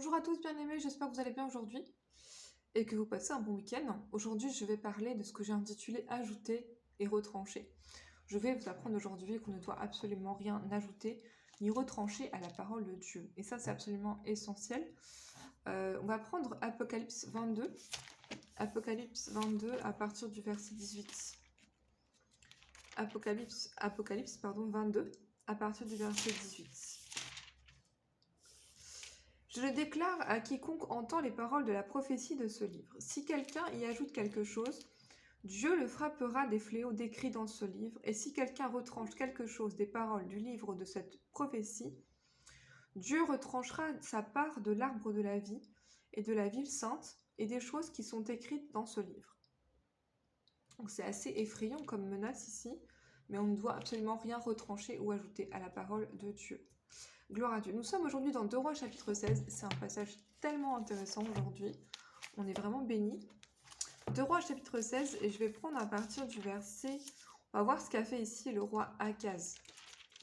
Bonjour à tous bien-aimés, j'espère que vous allez bien aujourd'hui et que vous passez un bon week-end. Aujourd'hui, je vais parler de ce que j'ai intitulé Ajouter et retrancher. Je vais vous apprendre aujourd'hui qu'on ne doit absolument rien ajouter ni retrancher à la parole de Dieu. Et ça, c'est absolument essentiel. On va prendre Apocalypse 22. Apocalypse 22 à partir du verset 18. Apocalypse 22 à partir du verset 18. Je le déclare à quiconque entend les paroles de la prophétie de ce livre. Si quelqu'un y ajoute quelque chose, Dieu le frappera des fléaux décrits dans ce livre, et si quelqu'un retranche quelque chose des paroles du livre de cette prophétie, Dieu retranchera sa part de l'arbre de la vie et de la ville sainte et des choses qui sont écrites dans ce livre. Donc c'est assez effrayant comme menace ici, mais on ne doit absolument rien retrancher ou ajouter à la parole de Dieu. Gloire à Dieu. Nous sommes aujourd'hui dans 2 Rois chapitre 16. C'est un passage tellement intéressant aujourd'hui. On est vraiment bénis. 2 Rois chapitre 16 et je vais prendre à partir du verset... On va voir ce qu'a fait ici le roi Akaz,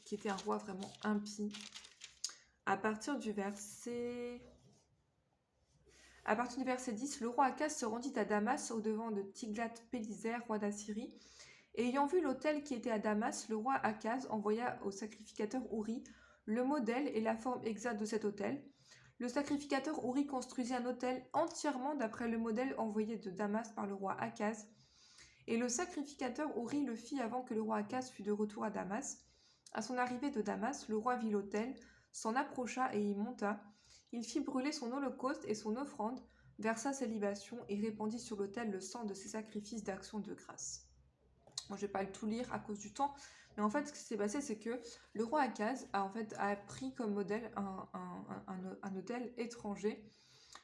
qui était un roi vraiment impie. À partir du verset 10, le roi Akaz se rendit à Damas au devant de Tiglath-Pileser, roi d'Assyrie. Et ayant vu l'autel qui était à Damas, le roi Akaz envoya au sacrificateur Uri le modèle et la forme exacte de cet autel. Le sacrificateur Uri construisit un autel entièrement d'après le modèle envoyé de Damas par le roi Akaz. Et le sacrificateur Uri le fit avant que le roi Akaz fût de retour à Damas. À son arrivée de Damas, le roi vit l'autel, s'en approcha et y monta. Il fit brûler son holocauste et son offrande, versa ses libations et répandit sur l'autel le sang de ses sacrifices d'action de grâce. Moi, je ne vais pas tout lire à cause du temps, mais en fait, ce qui s'est passé, c'est que le roi Akaz a pris comme modèle un autel étranger,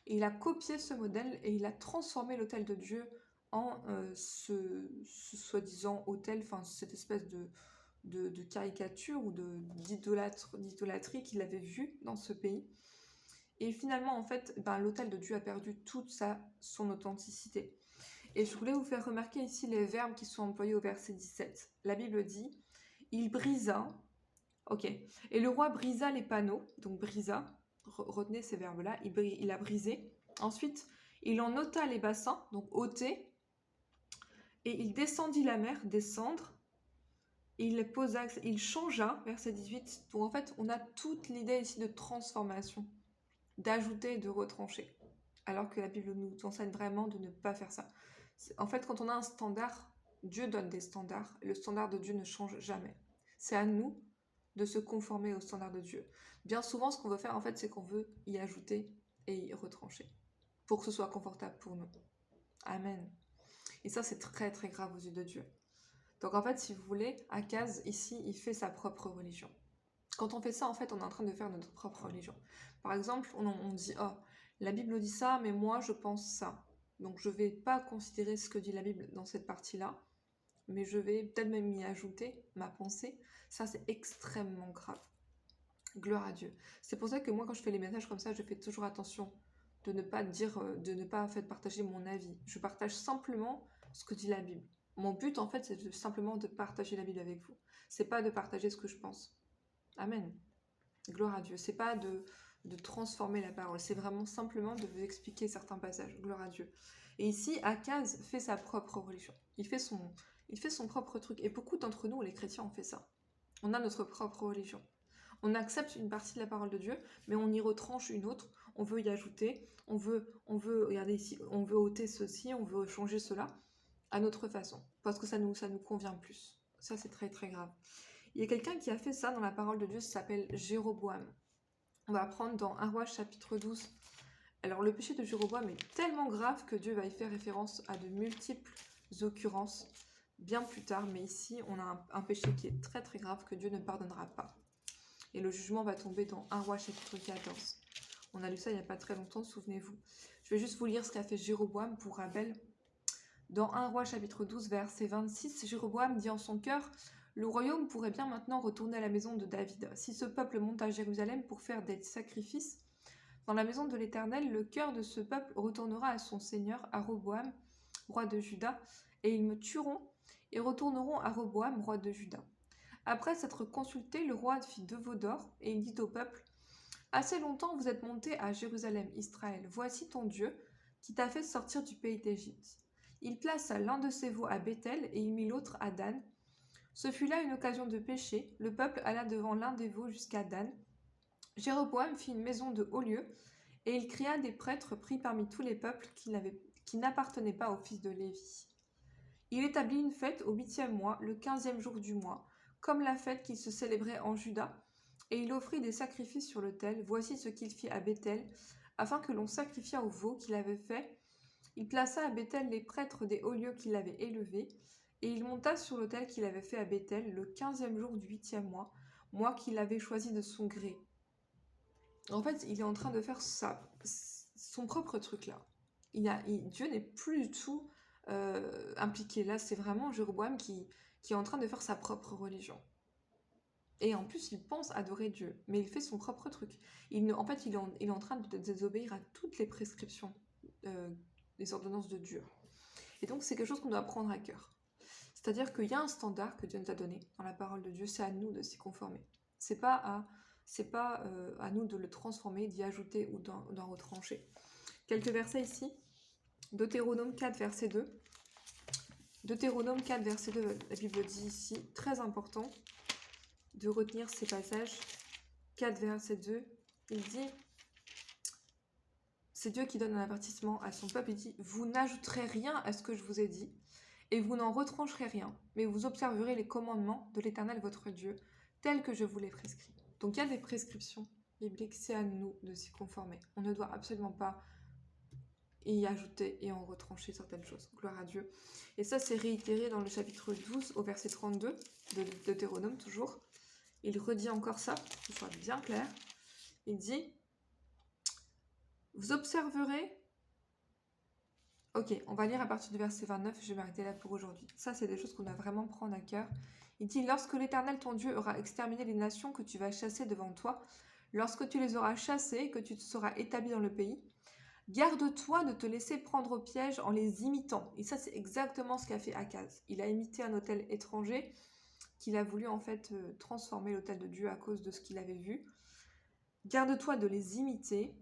et il a copié ce modèle et il a transformé l'autel de Dieu en ce soi-disant autel, enfin cette espèce de caricature ou d'idolâtrie qu'il avait vu dans ce pays. Et finalement, en fait, l'autel de Dieu a perdu toute son authenticité. Et je voulais vous faire remarquer ici les verbes qui sont employés au verset 17. La Bible dit « Il brisa », ok, et le roi brisa les panneaux, donc brisa, retenez ces verbes-là, il a brisé. Ensuite, il en ôta les bassins, donc ôter, et il descendit la mer, descendre, il changea, verset 18. Donc en fait, on a toute l'idée ici de transformation, d'ajouter et de retrancher, alors que la Bible nous enseigne vraiment de ne pas faire ça. En fait, quand on a un standard, Dieu donne des standards. Le standard de Dieu ne change jamais. C'est à nous de se conformer au standard de Dieu. Bien souvent, ce qu'on veut faire, en fait, c'est qu'on veut y ajouter et y retrancher pour que ce soit confortable pour nous. Amen. Et ça, c'est très, très grave aux yeux de Dieu. Donc, en fait, si vous voulez, Akaz, ici, il fait sa propre religion. Quand on fait ça, en fait, on est en train de faire notre propre religion. Par exemple, on dit « Oh, la Bible dit ça, mais moi, je pense ça. » Donc, je ne vais pas considérer ce que dit la Bible dans cette partie-là, mais je vais peut-être même y ajouter ma pensée. Ça, c'est extrêmement grave. Gloire à Dieu. C'est pour ça que moi, quand je fais les messages comme ça, je fais toujours attention de ne pas dire, de ne pas en fait partager mon avis. Je partage simplement ce que dit la Bible. Mon but, en fait, c'est simplement de partager la Bible avec vous. C'est pas de partager ce que je pense. Amen. Gloire à Dieu. C'est pas de transformer la parole. C'est vraiment simplement de vous expliquer certains passages. Gloire à Dieu. Et ici, Akaz fait sa propre religion. Il fait son propre truc. Et beaucoup d'entre nous, les chrétiens, on fait ça. On a notre propre religion. On accepte une partie de la parole de Dieu, mais on y retranche une autre. On veut y ajouter. On veut, regardez ici, on veut ôter ceci, on veut changer cela à notre façon. Parce que ça nous convient plus. Ça, c'est très, très grave. Il y a quelqu'un qui a fait ça dans la parole de Dieu, ça s'appelle Jéroboam. On va apprendre dans 1 Roi chapitre 12. Alors le péché de Jéroboam est tellement grave que Dieu va y faire référence à de multiples occurrences bien plus tard. Mais ici, on a un péché qui est très très grave que Dieu ne pardonnera pas. Et le jugement va tomber dans 1 Roi chapitre 14. On a lu ça il n'y a pas très longtemps, souvenez-vous. Je vais juste vous lire ce qu'a fait Jéroboam pour Abel. Dans 1 Roi chapitre 12, verset 26, Jéroboam dit en son cœur: le royaume pourrait bien maintenant retourner à la maison de David. Si ce peuple monte à Jérusalem pour faire des sacrifices dans la maison de l'Éternel, le cœur de ce peuple retournera à son seigneur, à Roboam, roi de Juda, et ils me tueront et retourneront à Roboam, roi de Juda. Après s'être consulté, le roi fit 2 veaux d'or, et il dit au peuple: Assez longtemps vous êtes monté à Jérusalem, Israël. Voici ton Dieu qui t'a fait sortir du pays d'Égypte. Il plaça l'un de ses veaux à Béthel et il mit l'autre à Dan. Ce fut là une occasion de pécher. Le peuple alla devant l'un des veaux jusqu'à Dan. Jéroboam fit une maison de haut lieu et il créa des prêtres pris parmi tous les peuples qui n'appartenaient pas au fils de Lévi. Il établit une fête au 8e mois, le 15e jour du mois, comme la fête qui se célébrait en Juda, et il offrit des sacrifices sur l'autel. Voici ce qu'il fit à Béthel, afin que l'on sacrifiât au veau qu'il avait fait. Il plaça à Béthel les prêtres des hauts lieux qu'il avait élevés, et il monta sur l'autel qu'il avait fait à Béthel le 15e jour du 8e mois, mois qu'il avait choisi de son gré. En fait, il est en train de faire son propre truc là. Dieu n'est plus du tout impliqué. Là, c'est vraiment Jéroboam qui est en train de faire sa propre religion. Et en plus, il pense adorer Dieu, mais il fait son propre truc. En fait, il est en train de désobéir à toutes les prescriptions, les ordonnances de Dieu. Et donc, c'est quelque chose qu'on doit prendre à cœur. C'est-à-dire qu'il y a un standard que Dieu nous a donné dans la parole de Dieu, c'est à nous de s'y conformer. C'est pas à nous de le transformer, d'y ajouter ou d'en retrancher. Quelques versets ici. Deutéronome 4, verset 2. Deutéronome 4, verset 2, la Bible dit ici, très important de retenir ces passages. 4, verset 2, il dit, c'est Dieu qui donne un avertissement à son peuple, il dit, vous n'ajouterez rien à ce que je vous ai dit, et vous n'en retrancherez rien, mais vous observerez les commandements de l'Éternel votre Dieu, tels que je vous les prescris. Donc il y a des prescriptions bibliques, c'est à nous de s'y conformer. On ne doit absolument pas y ajouter et en retrancher certaines choses. Gloire à Dieu. Et ça, c'est réitéré dans le chapitre 12 au verset 32 de Deutéronome, toujours. Il redit encore ça, pour que ce soit bien clair. Il dit, vous observerez... Ok, on va lire à partir du verset 29, je vais m'arrêter là pour aujourd'hui. Ça, c'est des choses qu'on doit vraiment prendre à cœur. Il dit, lorsque l'Éternel, ton Dieu, aura exterminé les nations que tu vas chasser devant toi, lorsque tu les auras chassées, que tu te seras établi dans le pays, garde-toi de te laisser prendre au piège en les imitant. Et ça, c'est exactement ce qu'a fait Akaz. Il a imité un autel étranger qu'il a voulu en fait transformer l'autel de Dieu à cause de ce qu'il avait vu. Garde-toi de les imiter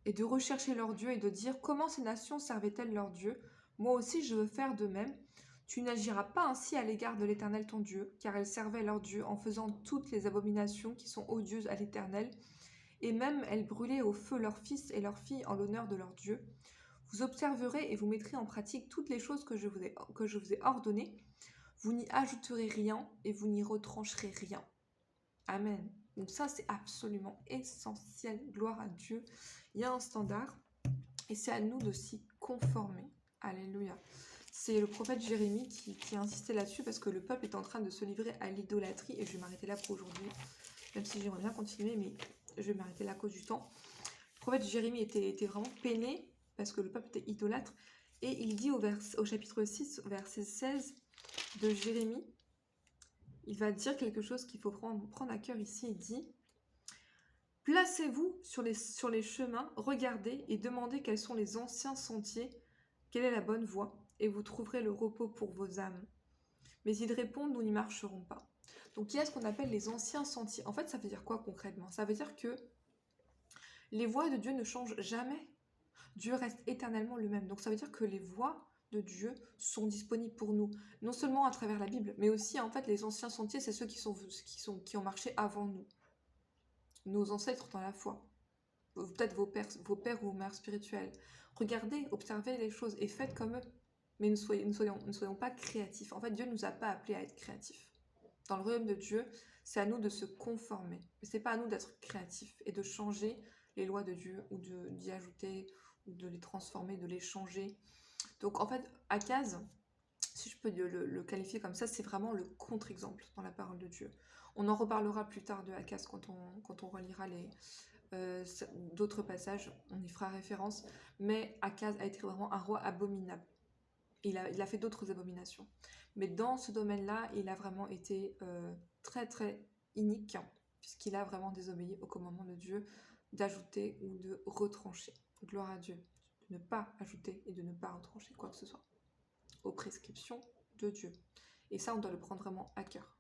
et de rechercher leur Dieu et de dire comment ces nations servaient-elles leur Dieu. Moi aussi, je veux faire de même. Tu n'agiras pas ainsi à l'égard de l'Éternel ton Dieu, car elles servaient leur Dieu en faisant toutes les abominations qui sont odieuses à l'Éternel, et même elles brûlaient au feu leurs fils et leurs filles en l'honneur de leur Dieu. Vous observerez et vous mettrez en pratique toutes les choses que je vous ai ordonnées. Vous n'y ajouterez rien et vous n'y retrancherez rien. Amen. Donc ça, c'est absolument essentiel. Gloire à Dieu. Il y a un standard et c'est à nous de s'y conformer. Alléluia. C'est le prophète Jérémie qui a insisté là-dessus parce que le peuple est en train de se livrer à l'idolâtrie et je vais m'arrêter là pour aujourd'hui. Même si j'aimerais bien continuer, mais je vais m'arrêter là à cause du temps. Le prophète Jérémie était vraiment peiné parce que le peuple était idolâtre. Et il dit au chapitre 6, verset 16 de Jérémie, il va dire quelque chose qu'il faut prendre à cœur ici. Il dit, placez-vous sur les chemins, regardez et demandez quels sont les anciens sentiers, quelle est la bonne voie, et vous trouverez le repos pour vos âmes. Mais ils répondent, nous n'y marcherons pas. Donc il y a ce qu'on appelle les anciens sentiers. En fait, ça veut dire quoi concrètement? Ça veut dire que les voies de Dieu ne changent jamais. Dieu reste éternellement le même. Donc ça veut dire que les voies de Dieu sont disponibles pour nous, non seulement à travers la Bible, mais aussi en fait les anciens sentiers, c'est ceux qui ont marché avant nous, nos ancêtres dans la foi, peut-être vos pères ou vos mères spirituelles. Regardez, observez les choses et faites comme eux, mais ne soyons pas créatifs. En fait, Dieu ne nous a pas appelés à être créatifs. Dans le royaume de Dieu, c'est à nous de se conformer, mais c'est pas à nous d'être créatifs et de changer les lois de Dieu ou d'y ajouter ou de les transformer, de les changer. Donc en fait, Akaz, si je peux le qualifier comme ça, c'est vraiment le contre-exemple dans la parole de Dieu. On en reparlera plus tard de Akaz quand on relira d'autres passages, on y fera référence, mais Akaz a été vraiment un roi abominable. Il a fait d'autres abominations. Mais dans ce domaine-là, il a vraiment été très très inique, puisqu'il a vraiment désobéi au commandement de Dieu d'ajouter ou de retrancher. Gloire à Dieu. De ne pas ajouter et de ne pas retrancher quoi que ce soit aux prescriptions de Dieu. Et ça, on doit le prendre vraiment à cœur.